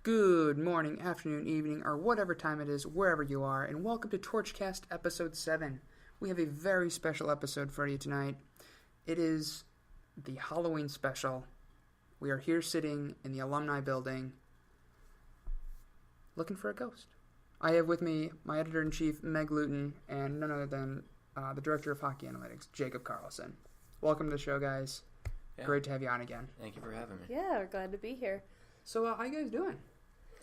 Good morning, afternoon, evening, or whatever time it is, wherever you are, and welcome to Torchcast Episode 7. We have a very special episode for you tonight. It is the Halloween special. We are here sitting in the Alumni Building, looking for a ghost. I have with me my editor-in-chief, Meg Lewton, and none other than the director of hockey analytics, Jacob Carlson. Welcome to the show, guys. Yeah. Great to have you on again. Thank you for having me. Yeah, we're glad to be here. So, how you guys doing?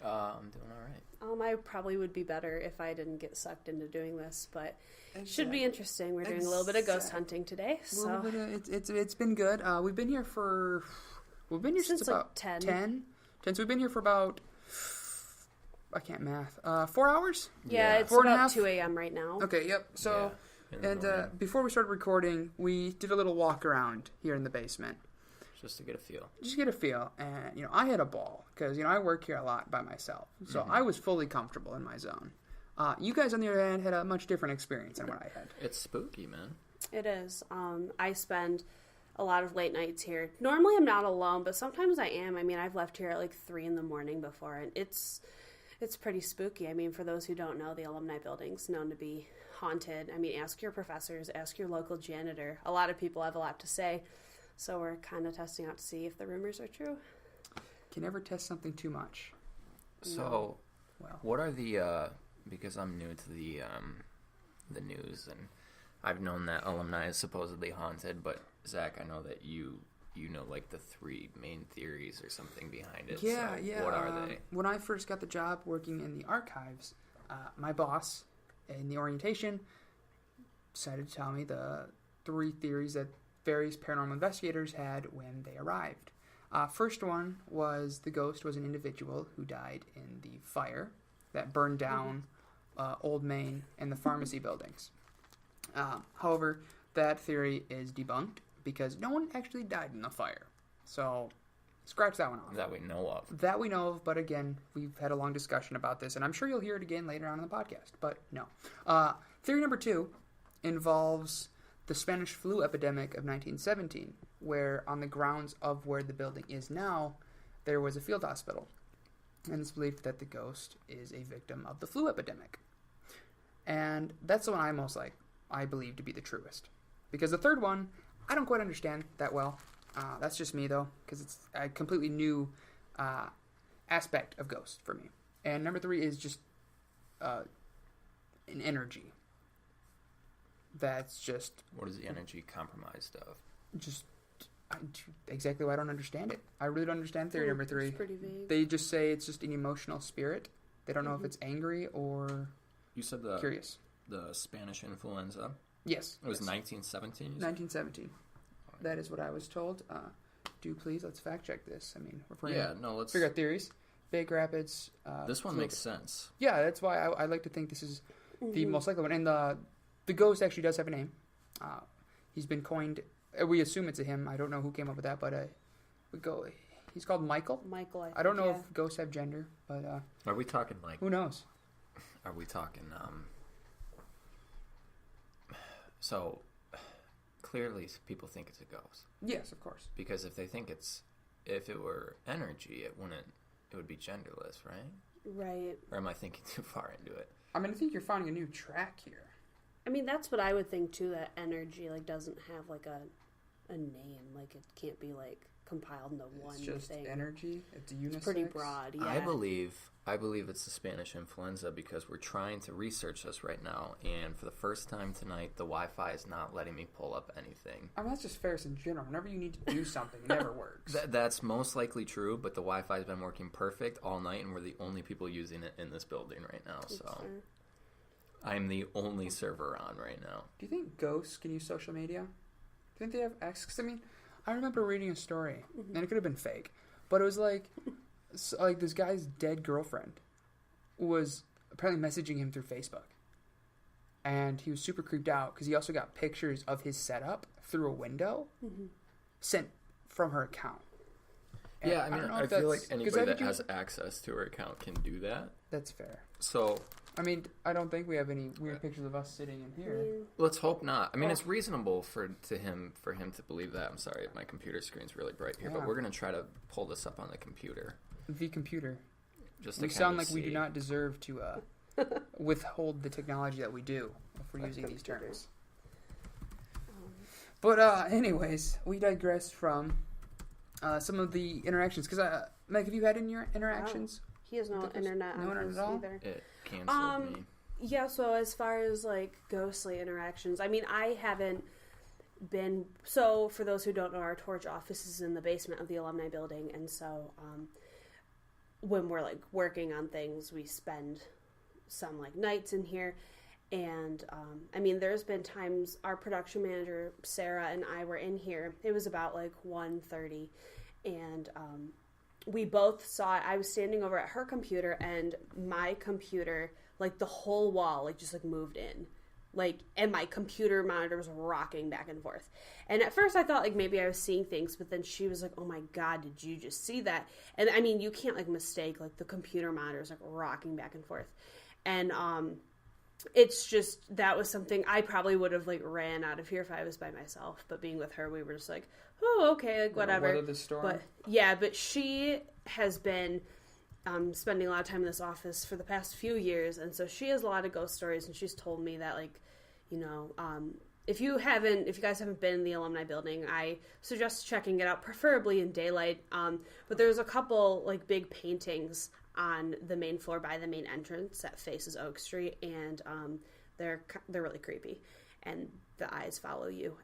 I'm doing all right. I probably would be better if I didn't get sucked into doing this, but it should be interesting. We're doing a little bit of ghost hunting today, so it's been good. We've been here since about 10. So we've been here for about, I can't math, 4 hours. Yeah, it's about 2 a.m. right now. Okay, yep. So before we started recording, we did a little walk around here in the basement. Just to get a feel. And, I had a ball because, I work here a lot by myself. So I was fully comfortable in my zone. You guys, on the other hand, had a much different experience than what I had. It's spooky, man. It is. I spend a lot of late nights here. Normally I'm not alone, but sometimes I am. I mean, I've left here at like 3 in the morning before, and it's pretty spooky. I mean, for those who don't know, the Alumni Building's known to be haunted. I mean, ask your professors, ask your local janitor. A lot of people have a lot to say. So we're kind of testing out to see if the rumors are true. Can never test something too much. So, what are the? Because I'm new to the news, and I've known that Alumni is supposedly haunted. But Zach, I know that you know like the 3 main theories or something behind it. Yeah. What are they? When I first got the job working in the archives, my boss in the orientation decided to tell me the 3 theories that various paranormal investigators had when they arrived. First one was the ghost was an individual who died in the fire that burned down Old Main and the pharmacy buildings. However, that theory is debunked because no one actually died in the fire. So, scratch that one off. That we know of. That we know of, but again, we've had a long discussion about this, and I'm sure you'll hear it again later on in the podcast, but no. Theory number 2 involves the Spanish flu epidemic of 1917, where on the grounds of where the building is now, there was a field hospital. And it's believed that the ghost is a victim of the flu epidemic. And that's the one I believe to be the truest. Because the third one, I don't quite understand that well. That's just me, though, because it's a completely new aspect of ghosts for me. And number 3 is just an energy. That's just... What is the energy comprised of? Just exactly why I don't understand it. I really don't understand theory number 3. It's pretty vague. They just say it's just an emotional spirit. They don't know if it's angry or curious. The Spanish influenza? Yes. It was 1917? 1917. Right. That is what I was told. Let's fact check this. I mean, let's figure out theories. Big Rapids. This one makes sense. Yeah, that's why I like to think this is the most likely one. And the ghost actually does have a name. He's been coined. We assume it's a him. I don't know who came up with that, but he's called Michael. Michael, I don't know if ghosts have gender, but are we talking like? Who knows? Are we talking? So clearly, people think it's a ghost. Yes, of course. Because if it were energy, it would be genderless, right? Right. Or am I thinking too far into it? I mean, I think you're finding a new track here. I mean, that's what I would think, too, that energy, doesn't have, a name. It can't be, compiled into one thing. It's just energy? It's unisex? It's pretty broad, yeah. I believe it's the Spanish influenza because we're trying to research this right now, and for the first time tonight, the Wi-Fi is not letting me pull up anything. I mean, that's just Ferris in general. Whenever you need to do something, it never works. That's most likely true, but the Wi-Fi has been working perfect all night, and we're the only people using it in this building right now, so... Sure. I'm the only server on right now. Do you think ghosts can use social media? Do you think they have access? 'Cause, I mean, I remember reading a story, and it could have been fake, but it was like this guy's dead girlfriend was apparently messaging him through Facebook. And he was super creeped out because he also got pictures of his setup through a window sent from her account. And yeah, I feel like anybody that has access to her account can do that. That's fair. So... I mean, I don't think we have any weird pictures of us sitting in here. Let's hope not. I mean, it's reasonable for him to believe that. I'm sorry, my computer screen's really bright here, but we're going to try to pull this up on the computer. The computer. Just we sound like we do not deserve to withhold the technology that we do if we're using these terms. But anyways, we digress from some of the interactions. Because, Meg, have you had any interactions? Oh, he has no internet on his either. It canceled me. Yeah, so as far as, like, ghostly interactions, I mean, I haven't been... So, for those who don't know, our Torch office is in the basement of the Alumni Building, and so when we're, like, working on things, we spend some, like, nights in here, and, I mean, there's been times our production manager, Sarah, and I were in here. It was about, like, 1:30, and we both saw it. I was standing over at her computer, and my computer... like, the whole wall, like, just, like, moved in. Like, and my computer monitor was rocking back and forth. And at first I thought, like, maybe I was seeing things, but then she was like, oh, my God, did you just see that? And, I mean, you can't, like, mistake, like, the computer monitor is, like, rocking back and forth. And, it's just, that was something I probably would have, like, ran out of here if I was by myself. But being with her, we were just like, oh, okay, like, whatever. Weather the storm. But, yeah, but she has been... spending a lot of time in this office for the past few years, and so she has a lot of ghost stories, and she's told me that, like, you know, if you guys haven't been in the Alumni Building, I suggest checking it out, preferably in daylight, but there's a couple, like, big paintings on the main floor by the main entrance that faces Oak Street, and they're really creepy, and the eyes follow you,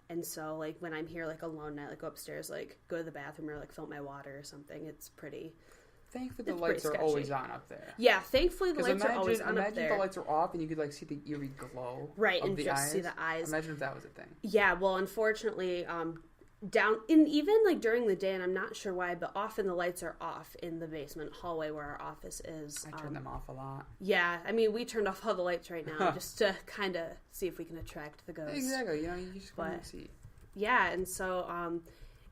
and so, like, when I'm here, like, alone, I, like, go upstairs, like, go to the bathroom or, like, fill my water or something. It's pretty... Thankfully, the lights are always on up there. Yeah, thankfully the lights are always on up there. Imagine if the lights are off and you could, like, see the eerie glow and the just eyes. see the eyes. Imagine if that was a thing. Yeah, well, unfortunately, even, like, during the day, and I'm not sure why, but often the lights are off in the basement hallway where our office is. I turn them off a lot. Yeah, I mean, we turned off all the lights right now just to kind of see if we can attract the ghosts. Exactly, you know, you just want to see. Yeah, and so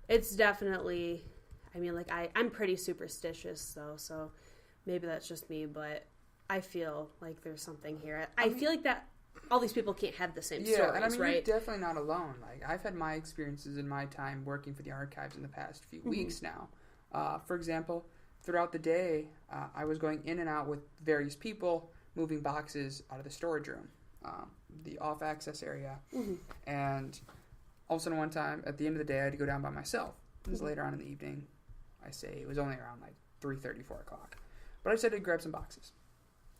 it's definitely... I mean, like, I'm pretty superstitious, though, so maybe that's just me, but I feel like there's something here. I feel like that all these people can't have the same stories, and I mean, right? You're definitely not alone. Like, I've had my experiences in my time working for the archives in the past few weeks now. For example, throughout the day, I was going in and out with various people, moving boxes out of the storage room, the off-access area, and all of a sudden one time, at the end of the day, I had to go down by myself. It was later on in the evening. I say it was only around like 3:30, 4 o'clock. But I decided to grab some boxes.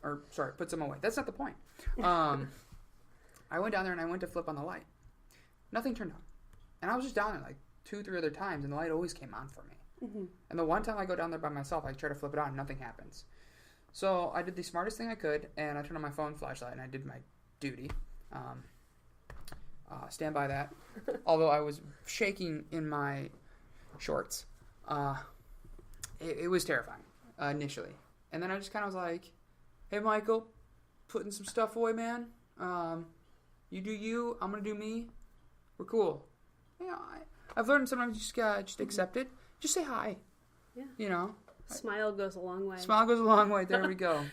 Or, sorry, put some away. That's not the point. I went down there and I went to flip on the light. Nothing turned on. And I was just down there like 2-3 other times and the light always came on for me. And the one time I go down there by myself, I try to flip it on and nothing happens. So I did the smartest thing I could and I turned on my phone flashlight and I did my duty. Stand by that. Although I was shaking in my shorts. It was terrifying initially, and then I just kind of was like, "Hey, Michael, putting some stuff away, man. You do you. I'm gonna do me. We're cool. You know, I've learned sometimes you just accept it. Just say hi. Yeah. You know, smile goes a long way. Smile goes a long way. There we go.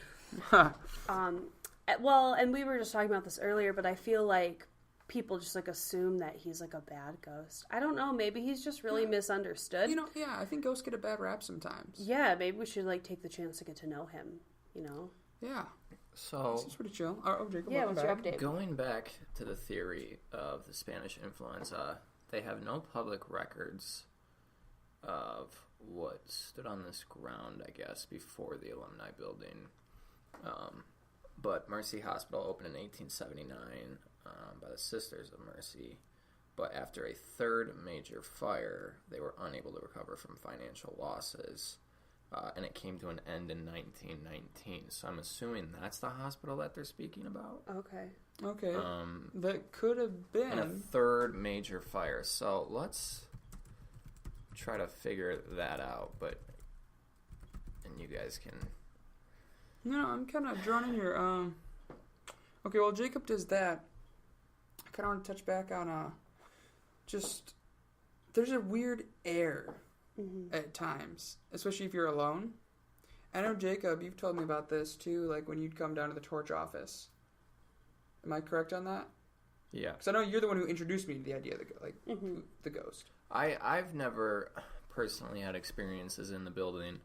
Well, and we were just talking about this earlier, but I feel like people just, like, assume that he's, like, a bad ghost. I don't know. Maybe he's just really misunderstood. You know, yeah, I think ghosts get a bad rap sometimes. Yeah, maybe we should, like, take the chance to get to know him, you know? Yeah. So... This is pretty chill. Oh, Jacob, yeah, what's your update? Going back to the theory of the Spanish influenza, they have no public records of what stood on this ground, I guess, before the Alumni Building. But Mercy Hospital opened in 1879... by the Sisters of Mercy, but after a third major fire, they were unable to recover from financial losses, and it came to an end in 1919. So I'm assuming that's the hospital that they're speaking about. Okay. That could have been. And a third major fire. So let's try to figure that out, and you guys can... No, I'm kind of drawn in here. Okay, well, Jacob does that. I kind of want to touch back on just there's a weird air at times, especially if you're alone. I know, Jacob, you've told me about this too, like when you'd come down to the Torch office. Am I correct on that? Yeah. Because I know you're the one who introduced me to the idea of the ghost. I've never personally had experiences in the building.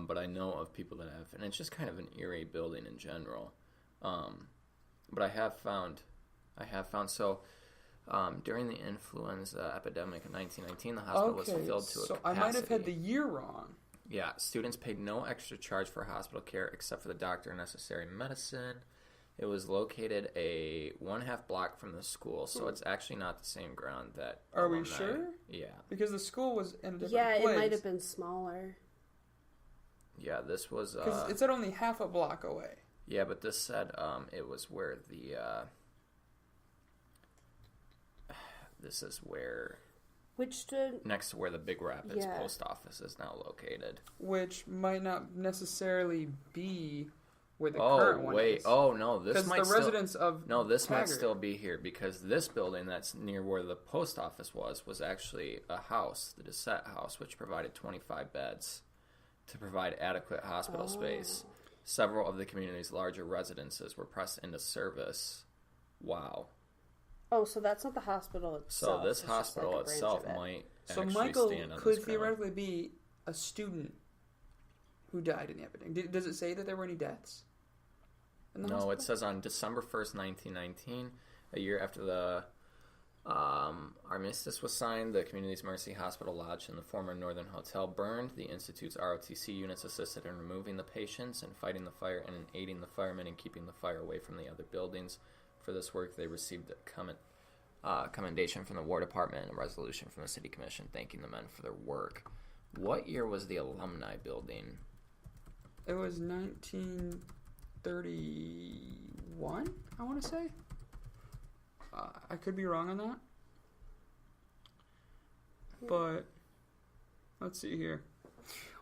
but I know of people that have, and it's just kind of an eerie building in general. But I have found so. During the influenza epidemic in 1919, the hospital was filled to a capacity. I might have had the year wrong. Yeah, students paid no extra charge for hospital care except for the doctor and necessary medicine. It was located a 1/2 block from the school, so it's actually not the same ground that. Are we sure? Yeah. Because the school was in a different place. Yeah, it might have been smaller. Yeah, this was. Because it said only half a block away. Yeah, but this said it was where the. This is where. Which stood next to where the Big Rapids post office is now located. Which might not necessarily be where the current one is. Oh, no. This might residents of this Taggart might still be here because this building that's near where the post office was actually a house, the Doucette House, which provided 25 beds to provide adequate hospital space. Several of the community's larger residences were pressed into service. Wow. Oh, so that's not the hospital itself. So this hospital itself might actually Michael stand on could this ground. theoretically be a student who died in the epidemic. Does it say that there were any deaths? No, it says on December 1st, 1919, a year after the armistice was signed, the community's Mercy Hospital Lodge and the former Northern Hotel burned. The Institute's ROTC units assisted in removing the patients and fighting the fire and in aiding the firemen in keeping the fire away from the other buildings. For this work, they received a commendation from the War Department and a resolution from the City Commission thanking the men for their work. What year was the Alumni Building? It was 1931, I want to say. I could be wrong on that. But, let's see here.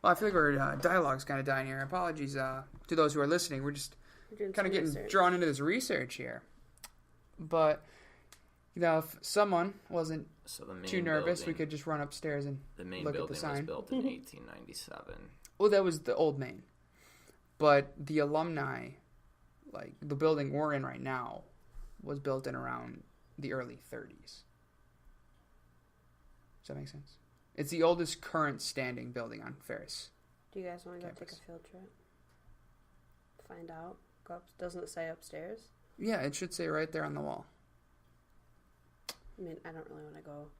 Well, I feel like our dialogue's kind of dying here. Apologies to those who are listening. We're just kind of getting drawn into this research here. But, if someone wasn't too nervous, we could just run upstairs and look at the sign. The main building was built in 1897. Well, that was the old main. But the Alumni, like the building we're in right now, was built in around the early 30s. Does that make sense? It's the oldest current standing building on Ferris. Do you guys want to go take a field trip? Find out? Go up. Doesn't it say upstairs? Yeah, it should say right there on the wall. I mean, I don't really want to go.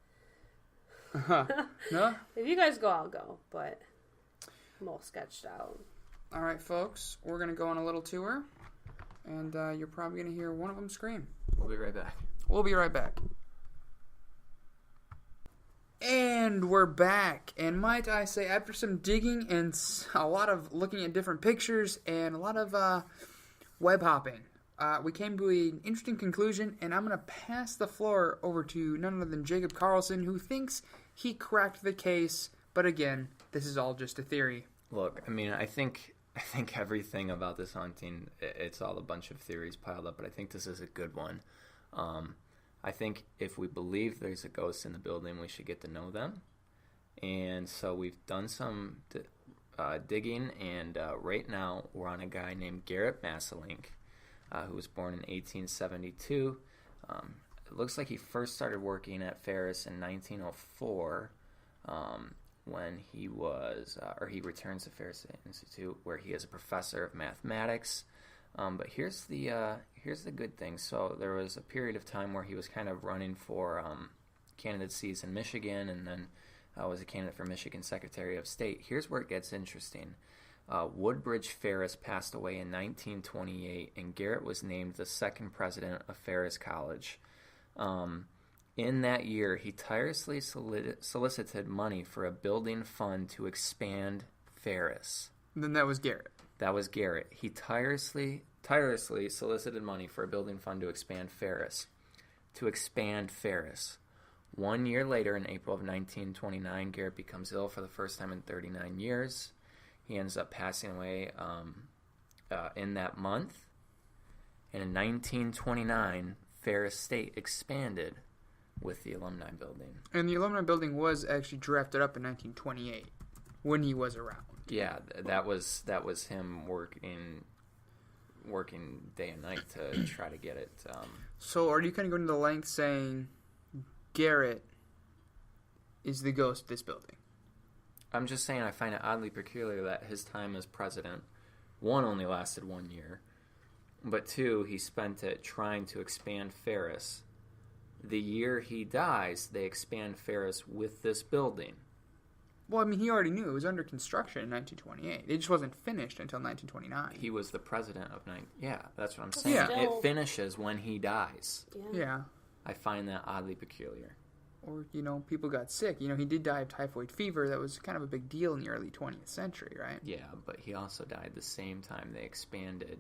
No? If you guys go, I'll go, but I'm all sketched out. All right, folks, we're going to go on a little tour, and you're probably going to hear one of them scream. We'll be right back. We'll be right back. And we're back. And might I say, after some digging and a lot of looking at different pictures and a lot of web hopping, we came to an interesting conclusion, and I'm going to pass the floor over to none other than Jacob Carlson, who thinks he cracked the case. But again, this is all just a theory. Look, I mean, I think everything about this haunting, it's all a bunch of theories piled up, but I think this is a good one. I think if we believe there's a ghost in the building, we should get to know them. And so we've done some digging, and right now we're on a guy named Garrett Masselink, who was born in 1872. It looks like he first started working at Ferris in 1904 when he was, he returns to Ferris Institute, where he is a professor of mathematics. But here's the good thing. So there was a period of time where he was kind of running for candidacies in Michigan, and then was a candidate for Michigan Secretary of State. Here's where it gets interesting. Woodbridge Ferris passed away in 1928, and Garrett was named the second president of Ferris College. In that year, he tirelessly solicited money for a building fund to expand Ferris. Then that was Garrett. That was Garrett. He tirelessly solicited money for a building fund to expand Ferris. 1 year later, in April of 1929, Garrett becomes ill for the first time in 39 years. He ends up passing away in that month. And in 1929, Ferris State expanded with the Alumni Building. And the Alumni Building was actually drafted up in 1928 when he was around. Yeah, that was him working day and night to try to get it. So are you kind of going to the length saying Garrett is the ghost of this building? I'm just saying I find it oddly peculiar that his time as president, one, only lasted 1 year, but two, he spent it trying to expand Ferris. The year he dies, they expand Ferris with this building. Well, I mean, he already knew it was under construction in 1928. It just wasn't finished until 1929. He was the president of Yeah, that's what I'm saying. Yeah. It finishes when he dies. Yeah. I find that oddly peculiar. Or, people got sick. He did die of typhoid fever. That was kind of a big deal in the early 20th century, right? Yeah, but he also died the same time they expanded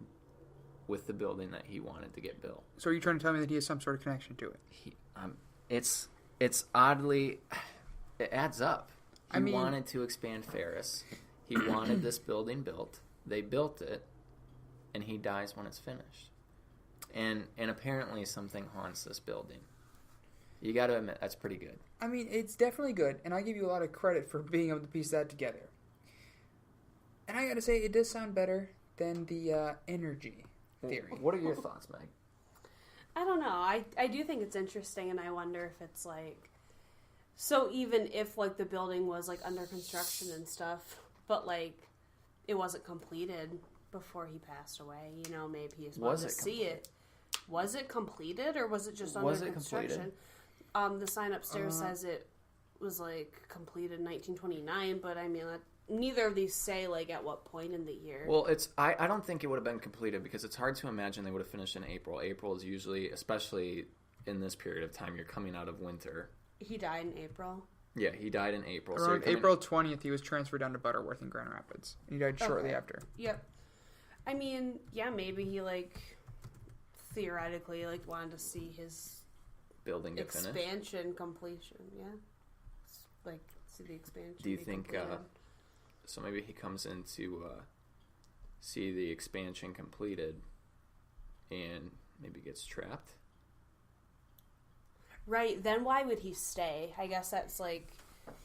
with the building that he wanted to get built. So are you trying to tell me that he has some sort of connection to it? It's oddly... It adds up. He wanted to expand Ferris. He wanted this building built. They built it, and he dies when it's finished. And apparently something haunts this building. You got to admit, that's pretty good. I mean, it's definitely good, and I give you a lot of credit for being able to piece that together. And I got to say, it does sound better than the energy theory. What are your thoughts, Meg? I don't know. I do think it's interesting, and I wonder if it's like... So even if, like, the building was, like, under construction and stuff, but, like, it wasn't completed before he passed away, maybe he's supposed to see it. Was it completed, or was it just under construction? The sign upstairs says it was, like, completed in 1929, but, I mean, neither of these say, like, at what point in the year. Well, I don't think it would have been completed, because it's hard to imagine they would have finished in April. April is usually, especially in this period of time, you're coming out of winter. He died in April? Yeah, he died in April. Around April 20th, he was transferred down to Butterworth in Grand Rapids. And he died shortly after. Yep. I mean, yeah, maybe he, like, theoretically, like, wanted to see his building get expansion finished. Completion, yeah. Like, see the expansion. Do you think, so maybe he comes in to see the expansion completed and maybe gets trapped? Right, then why would he stay? I guess that's, like,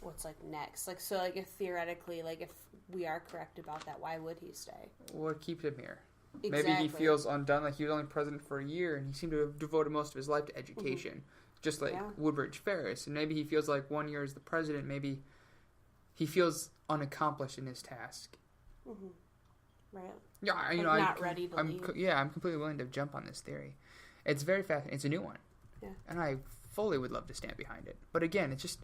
what's, like, next. Like, so, like, if theoretically, like, if we are correct about that, why would he stay? What keeps him here? Exactly. Maybe he feels undone, like he was only president for a year, and he seemed to have devoted most of his life to education, just like Woodbridge Ferris. And maybe he feels like 1 year as the president, maybe he feels unaccomplished in his task. Mm-hmm. Right. Yeah, like not ready to leave. I'm completely willing to jump on this theory. It's very fascinating. It's a new one. Yeah. And I fully would love to stand behind it. But again, it's just...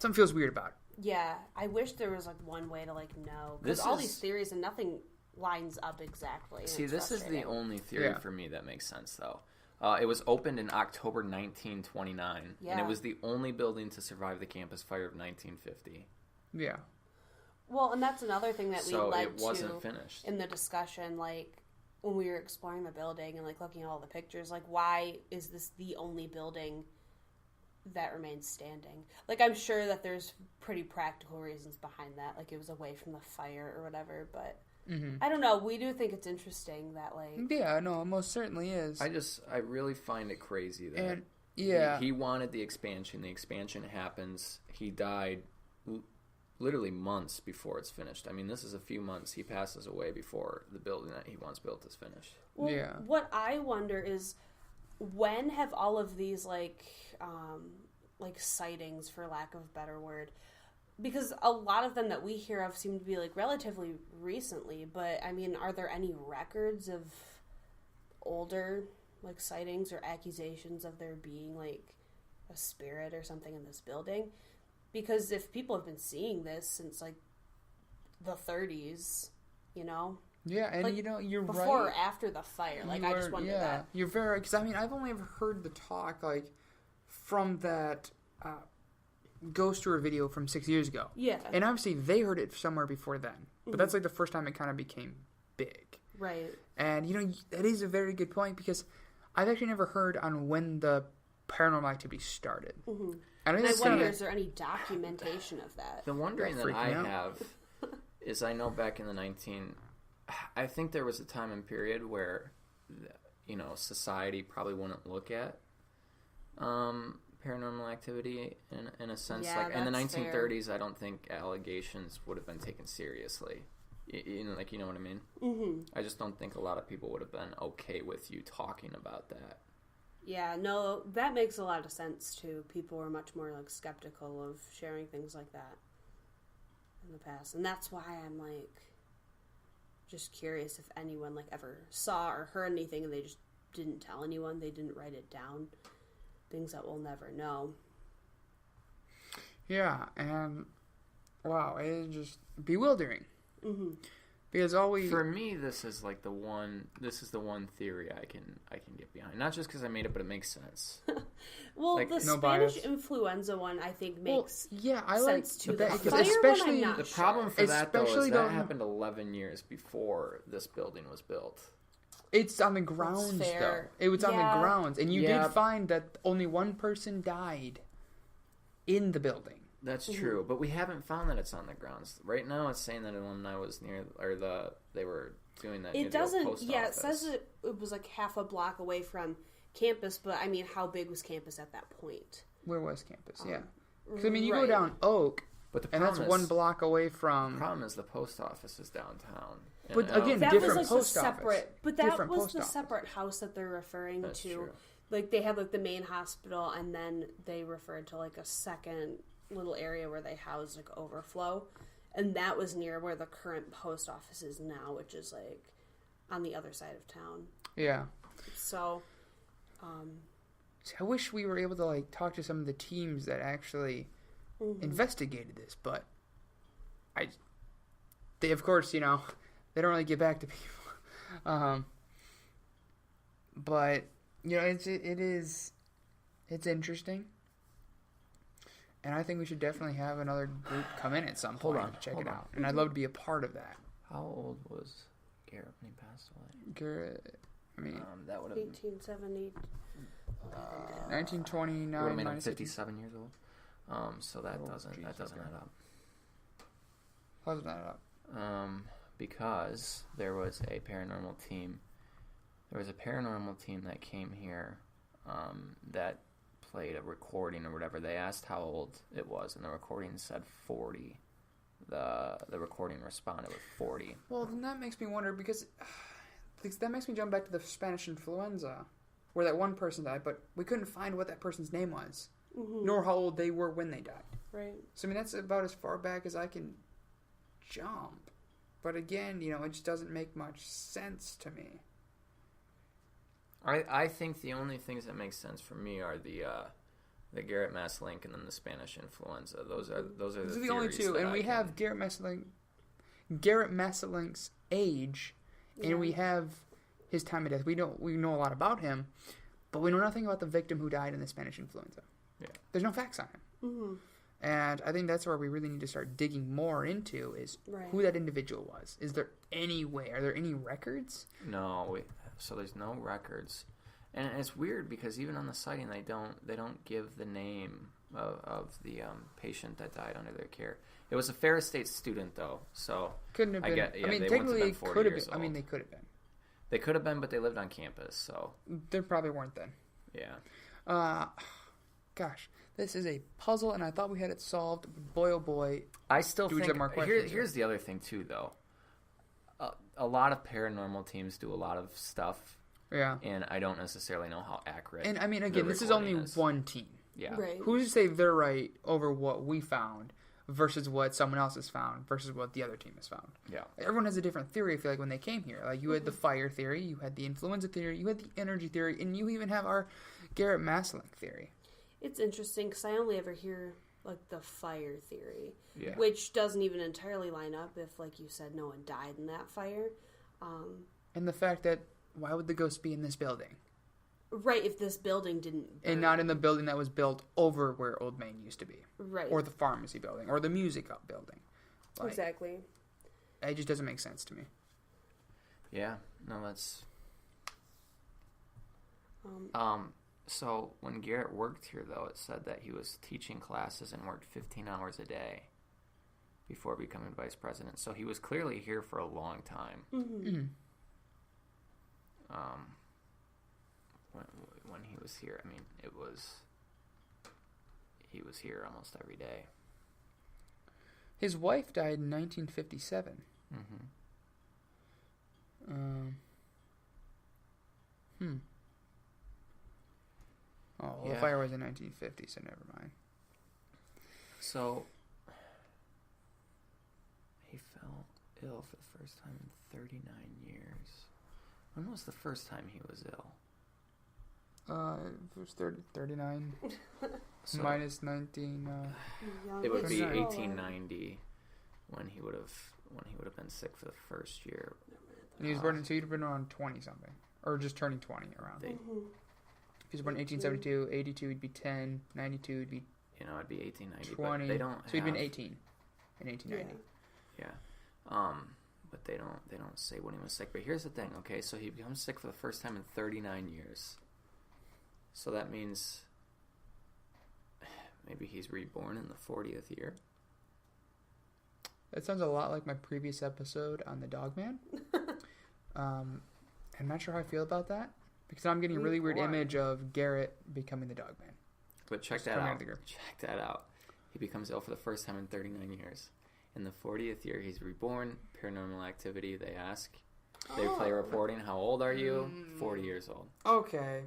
something feels weird about it. Yeah, I wish there was, like, one way to, like, know. Because all these theories and nothing lines up exactly. See, this is the only theory for me that makes sense, though. It was opened in October 1929, and it was the only building to survive the campus fire of 1950. Yeah. Well, and that's another thing that we led it wasn't finished. In the discussion, like, when we were exploring the building and, like, looking at all the pictures, like, why is this the only building that remains standing? Like, I'm sure that there's pretty practical reasons behind that, like, it was away from the fire or whatever, but I don't know, we do think it's interesting that, like... Yeah, no, it most certainly is. I really find it crazy that and, he wanted the expansion happens, he died literally months before it's finished. I mean, this is a few months. He passes away before the building that he once built is finished. Well, what I wonder is, when have all of these, like sightings, for lack of a better word, because a lot of them that we hear of seem to be, like, relatively recently, but, I mean, are there any records of older, like, sightings or accusations of there being, like, a spirit or something in this building? Because if people have been seeing this since, like, the 30s, you know? Yeah, and, like, you're before right. Before or after the fire. Like, I just wonder that. You're very... Because, I mean, I've only ever heard the talk, like, from that ghost tour video from 6 years ago. Yeah. And obviously they heard it somewhere before then. But that's, like, the first time it kind of became big. Right. And, that is a very good point, because I've actually never heard on when the paranormal activity started. Mm-hmm. And I wonder, is there any documentation of that? The wondering that I have is, I know back in the I think there was a time and period where, society probably wouldn't look at paranormal activity in a sense. Yeah, like in the 1930s, fair. I don't think allegations would have been taken seriously. You know what I mean? Mm-hmm. I just don't think a lot of people would have been okay with you talking about that. Yeah, no, that makes a lot of sense, too. People were much more, like, skeptical of sharing things like that. in the past. And that's why I'm, like, just curious if anyone, like, ever saw or heard anything and they just didn't tell anyone. They didn't write it down. Things that we'll never know. Yeah, and wow, it is just bewildering. Mm-hmm. Because for me, this is like the one theory I can get behind. Not just because I made it, but it makes sense. Well, like, the no Spanish bias. influenza one I think makes I like sense too. that, The because fire especially one, I'm not The sure. problem for that, though, is Especially that happened 11 years before this building was built. It's on the grounds, though. fair. It was on Yeah. the grounds, and you Yeah. did find that only one person died in the building. That's true, but we haven't found that it's on the grounds. Right now, it's saying that Alumni was near, or they were doing that. It near the old doesn't. post Yeah, office. it says it was like half a block away from campus, but I mean, how big was campus at that point? Where was campus? Yeah, because I mean, you go Right. down Oak, But the and problem that's is, 1 block away from. The problem is the post office is downtown. But And again, That different was like post the office. separate, but that Different was post the office. separate house that they're referring That's to. true. Like they had like the main hospital, and then they referred to like a second little area where they housed like overflow, and that was near where the current post office is now, which is like on the other side of town. Yeah. So, I wish we were able to like talk to some of the teams that actually investigated this, but they of course, they don't really get back to people. But it's interesting, and I think we should definitely have another group come in at some point to check it out, and I'd love to be a part of that. How old was Garrett when he passed away? Garrett, I mean, That would have 1870. 1929. would have made him minus 57 years old. So that doesn't add up. How does that add up? Because there was a paranormal team. There was a paranormal team that came here that played a recording or whatever. They asked how old it was, and the recording said 40. The recording responded with 40. Well, then that makes me wonder, because that makes me jump back to the Spanish influenza, where that one person died, but we couldn't find what that person's name was, nor how old they were when they died. Right. So, I mean, that's about as far back as I can jump. But again, it just doesn't make much sense to me. I think the only things that make sense for me are the Garrett Mass Link and then the Spanish influenza. Those are the only two, and we have Garrett Masselink's age, and we have his time of death. We know a lot about him, but we know nothing about the victim who died in the Spanish influenza. Yeah. There's no facts on him. Mm-hmm. And I think that's where we really need to start digging more into is who that individual was. Is there any way? Are there any records? No, so there's no records, and it's weird because even on the sighting they don't give the name of the patient that died under their care. It was a Ferris State student though, so couldn't have been. I mean, they technically wouldn't have been it could have 40 years been. I mean, old. they could have been. They could have been, but they lived on campus, so They probably weren't then. yeah. Gosh, this is a puzzle, and I thought we had it solved. Boy, oh boy, I still do we think have more questions? here's the other thing too, though. A lot of paranormal teams do a lot of stuff. Yeah. And I don't necessarily know how accurate. And I mean, again, this is only one team. Yeah. Right. Who's to say they're right over what we found versus what someone else has found versus what the other team has found? Yeah. Everyone has a different theory, I feel like, when they came here. Like, you had the fire theory, you had the influenza theory, you had the energy theory, and you even have our Garrett Masslink theory. It's interesting because I only ever hear like the fire theory, Yeah. which doesn't even entirely line up if, like you said, no one died in that fire. And the fact that, why would the ghost be in this building? Right, if this building didn't burn. And not in the building that was built over where Old Main used to be. Right. Or the pharmacy building, or the music up building. Like, Exactly. It just doesn't make sense to me. Yeah. No, that's... So when Garrett worked here, though, it said that he was teaching classes and worked 15 hours a day before becoming vice president. So he was clearly here for a long time. Mm-hmm. When he was here, I mean, he was here almost every day. His wife died in 1957. Mm-hmm. Oh, well, Yeah. the fire was in 1950, so never mind. So, He fell ill for the first time in 39 years. When was the first time he was ill? It was 39 So minus 19. it would be 39. 1890 when he would have been sick for the first year. And he was born, so he'd have been around 20 something, or just turning 20 around. If he was born in 1872, 82 he'd be 10, 92 he'd be It'd be 1890. 20. But they don't. So he'd been 18 in 1890. Yeah. But they don't say when he was sick. But here's the thing. Okay, so he becomes sick for the first time in 39 years. So that means maybe he's reborn in the 40th year. That sounds a lot like my previous episode on the Dogman. I'm not sure how I feel about that because I'm getting a really weird image of Garrett becoming the Dogman. But check that out. Check that out. He becomes ill for the first time in 39 years. In the 40th year, he's reborn. Paranormal activity, they ask. They play reporting. How old are you? 40 years old. Okay.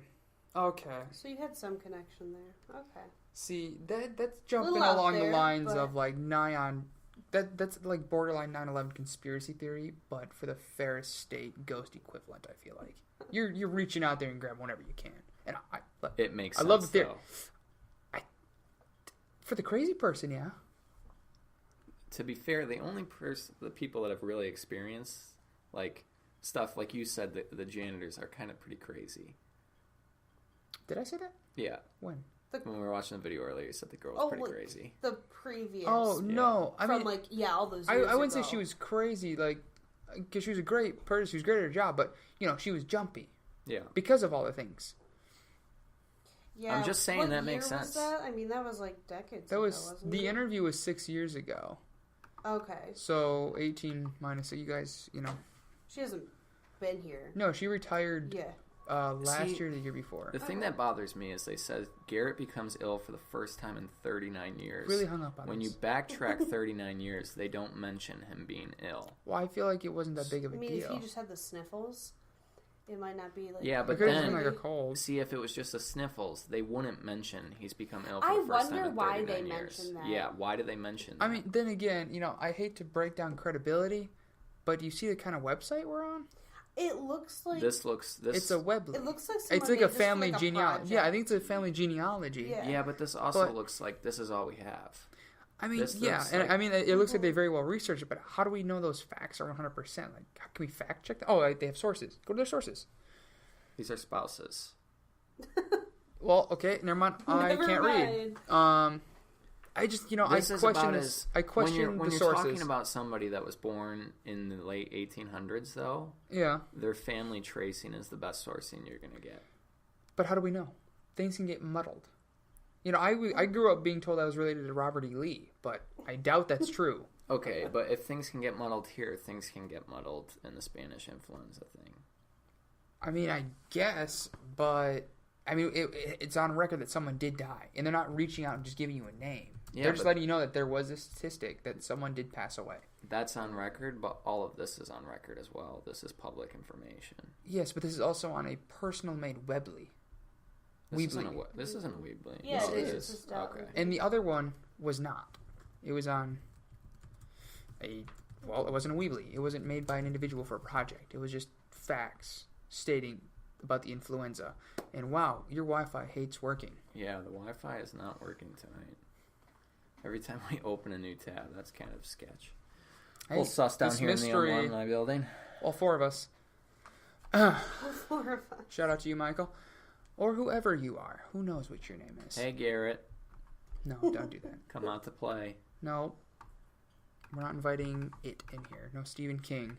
So you had some connection there. Okay. See, that's jumping along the lines of like nigh on. That's like borderline 9/11 conspiracy theory, but for the Ferris State ghost equivalent. I feel like you're reaching out there and grab whenever you can, and it makes sense. I love the theory. Though. For the crazy person, yeah. To be fair, the only the people that have really experienced like stuff like you said, the janitors are kind of pretty crazy. Did I say that? Yeah. When we were watching the video earlier, you said the girl was pretty crazy. The previous. Oh no! I mean, all those. Years I wouldn't ago. say she was crazy, like, because she was a great person. She was great at her job, but she was jumpy. Yeah. Because of all the things. Yeah. I'm just saying that makes sense. Was that? I mean, that was like decades. That ago, was wasn't the it? interview was 6 years ago. Okay. So 18 minus. So you guys, She hasn't been here. No, she retired. Yeah. Last year, or the year before. The thing that bothers me is they said Garrett becomes ill for the first time in 39 years. Really hung up on when this. you backtrack 39 years, they don't mention him being ill. Well, I feel like it wasn't that big of a deal. If he just had the sniffles, it might not be like. Yeah, but it then like a cold. See, if it was just the sniffles, they wouldn't mention he's become ill for the first time in 39 years. I wonder why they mentioned that. Yeah, why do they mention that? I mean, then again, I hate to break down credibility, but do you see the kind of website we're on? It looks like this. It's a Weebly. It looks like it's like a family genealogy. Yeah, I think it's a family genealogy. Yeah, but this also looks like this is all we have. I mean, it looks like they very well researched it, but how do we know those facts are 100%? Like, how can we fact check that? Oh, they have sources. Go to their sources. These are spouses. Well, okay, never mind. I can't read. I just, I question when the you're sources. Talking about somebody that was born in the late 1800s, though. Yeah. Their family tracing is the best sourcing you're going to get. But how do we know? Things can get muddled. I grew up being told I was related to Robert E. Lee, but I doubt that's true. Okay, but if things can get muddled here, things can get muddled in the Spanish influenza thing. I mean, I guess, but I mean, it's on record that someone did die, and they're not reaching out and just giving you a name. Yeah, they're just letting you know that there was a statistic that someone did pass away. That's on record, but all of this is on record as well. This is public information. Yes, but this is also on a personal-made Weebly. This isn't a Weebly. Yeah, it is. is. Okay. And the other one was not. It was on it wasn't a Weebly. It wasn't made by an individual for a project. It was just facts stating about the influenza. And wow, your Wi-Fi hates working. Yeah, the Wi-Fi is not working tonight. Every time we open a new tab, that's kind of sketch. Hey, we'll suss down here in the Alumni Building. All four of us. Shout out to you, Michael. Or whoever you are. Who knows what your name is? Hey, Garrett. No, don't do that. Come out to play. No. We're not inviting it in here. No Stephen King.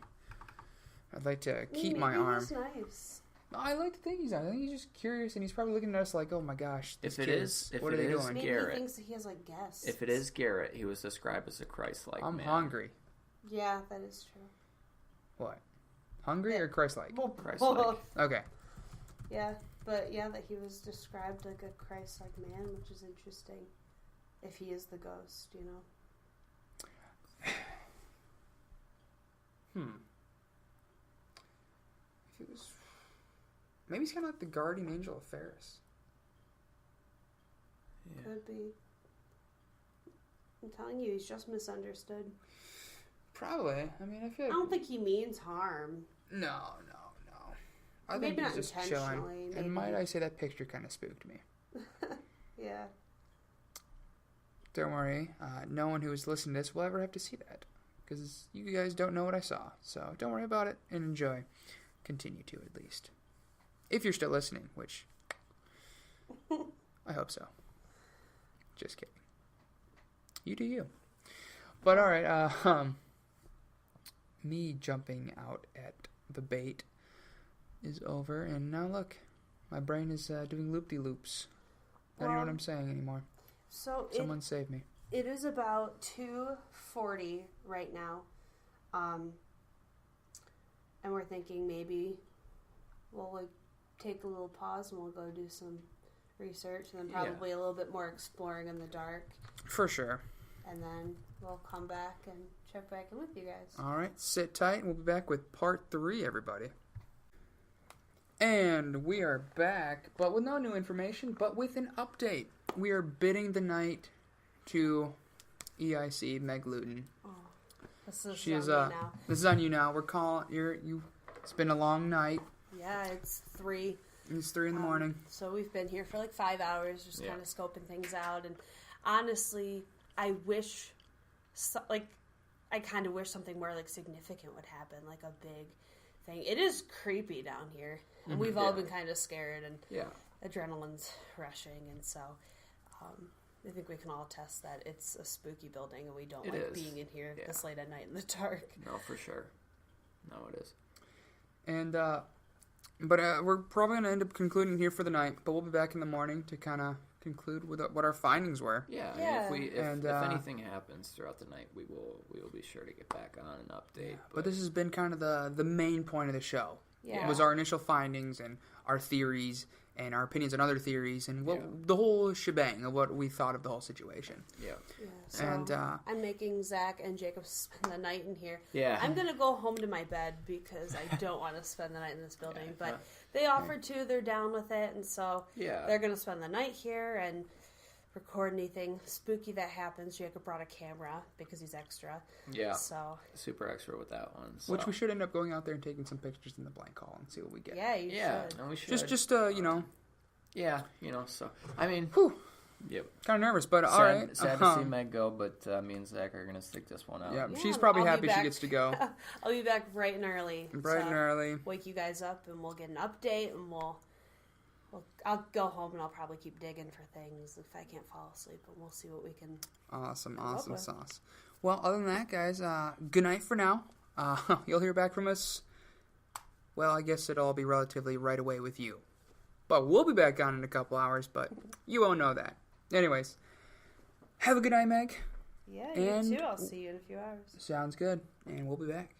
I'd like to keep my arm. He's nice. I like to think he's nice. I think he's just curious, and he's probably looking at us like, oh my gosh, if it is doing? Maybe Garrett, he thinks that he has like guests. If it is Garrett, he was described as a Christ-like man. I'm hungry. Yeah, that is true. What? Hungry or Christ-like? Well, Christ-like. Okay. Yeah, but that he was described like a Christ-like man, which is interesting. If he is the ghost, If it was... Maybe he's kind of like the guardian angel of Ferris. Yeah. Could be. I'm telling you, he's just misunderstood. Probably. I mean, I feel I like... don't think he means harm. No. I Maybe think not he's just intentionally. chilling. Maybe. And might I say that picture kind of spooked me. Yeah. Don't worry. No one who is listening to this will ever have to see that. Because you guys don't know what I saw. So don't worry about it and enjoy. Continue to, at least. If you're still listening, which I hope so. Just kidding. You do you. But alright, me jumping out at the bait is over, and now look, my brain is doing loop-de-loops. I don't know what I'm saying anymore. So Someone save me. It is about 2:40 right now, and we're thinking maybe we'll take a little pause and we'll go do some research, and then probably a little bit more exploring in the dark. For sure. And then we'll come back and check back in with you guys. All right, sit tight, and we'll be back with part 3, everybody. And we are back, but with no new information, but with an update. We are bidding the night to EIC Meg Lewton. Oh, this is She on is me now. This is on you now. We're calling you. It's been a long night. Yeah, it's 3. It's 3 in the morning. So we've been here for 5 hours, just kind of scoping things out. And honestly, I wish, I kind of wish something more significant would happen, like a big thing. It is creepy down here, and we've all been kind of scared, and adrenaline's rushing, and so I think we can all attest that it's a spooky building, and we don't being in here this late at night in the dark. No, for sure. No, it is. And but we're probably gonna end up concluding here for the night. But we'll be back in the morning to kind of conclude with what our findings were. Yeah. I mean, if anything happens throughout the night, we will be sure to get back on and update. Yeah, but this has been kind of the main point of the show. Yeah. It was our initial findings and our theories and our opinions on other theories and the whole shebang of what we thought of the whole situation. Yeah. So and I'm making Zach and Jacob spend the night in here. Yeah. I'm going to go home to my bed because I don't want to spend the night in this building. But they offered to. They're down with it. And so they're going to spend the night here and record anything spooky that happens. Jacob brought a camera because he's extra. Yeah. So super extra with that one. So. Which we should end up going out there and taking some pictures in the blank hall and see what we get. Yeah, you should. No, we should. Just you know. Yeah, you know, so, I mean. Whew. Yep. Kind of nervous, but all right. Sad to see Meg go, but me and Zach are going to stick this one out. Yeah, she's probably I'll happy she gets to go. I'll be back bright and early. Bright and early. Wake you guys up, and we'll get an update, and I'll go home, and I'll probably keep digging for things if I can't fall asleep, and we'll see what we can. Awesome sauce. Well, other than that, guys, good night for now. You'll hear back from us. Well, I guess it'll all be relatively right away with you. But we'll be back on in a couple hours, but you won't know that. Anyways, have a good night, Meg. Yeah, you too. I'll see you in a few hours. Sounds good, and we'll be back.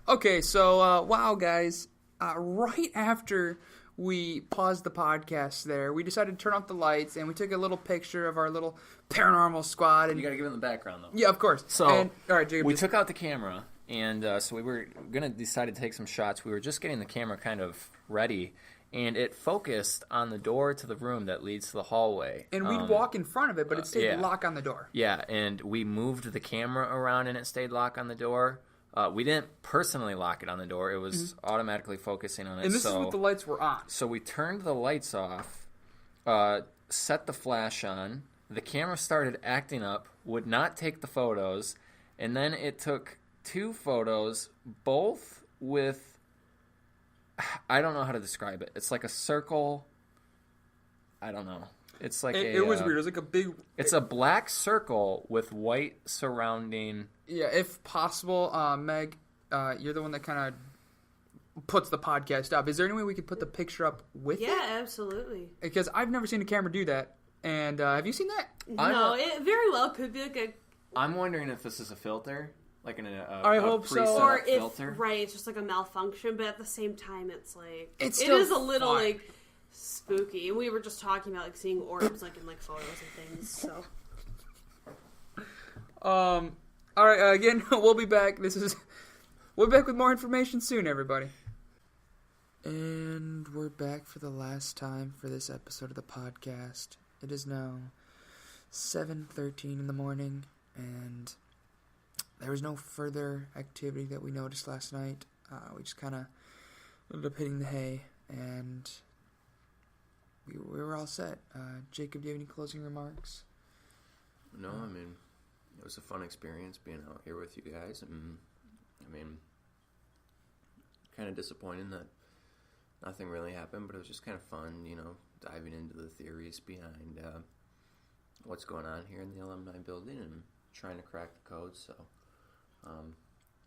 Okay, so, wow, guys. Right after we paused the podcast there, we decided to turn off the lights, and we took a little picture of our little paranormal squad. And you got to give them the background, though. Yeah, of course. So, all right, Jacob, we took out the camera, and so we were going to decide to take some shots. We were just getting the camera kind of ready, and it focused on the door to the room that leads to the hallway. And we'd walk in front of it, but it stayed locked on the door. Yeah, and we moved the camera around, and it stayed locked on the door. We didn't personally lock it on the door. It was automatically focusing on it. And this is what the lights were on. So we turned the lights off, set the flash on. The camera started acting up, would not take the photos, and then it took 2 photos, both with... I don't know how to describe it. It's like a circle. I don't know. It's like it was weird. It was like a big... It's a black circle with white surrounding... Yeah, if possible, Meg, you're the one that kind of puts the podcast up. Is there any way we could put the picture up with it? Yeah, absolutely. Because I've never seen a camera do that. And have you seen that? No, it very well could be like a... I'm wondering if this is a filter. Like I hope so. Or if, filter. Right, it's just like a malfunction, but at the same time, it's like... It still is a little, fine. Spooky. And we were just talking about, seeing orbs, in, photos and things, so... All right, again, we'll be back. We'll be back with more information soon, everybody. And we're back for the last time for this episode of the podcast. It is now 7:13 in the morning, and there was no further activity that we noticed last night. We just kind of ended up hitting the hay, and we were all set. Jacob, do you have any closing remarks? No, I mean, it was a fun experience being out here with you guys, and I mean, kind of disappointing that nothing really happened, but it was just kind of fun, diving into the theories behind what's going on here in the Alumni Building and trying to crack the code. So,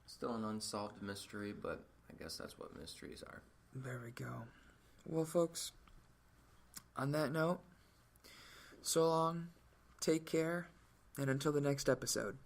still an unsolved mystery, but I guess that's what mysteries are. There we go. Well, folks, on that note, so long, take care, and until the next episode.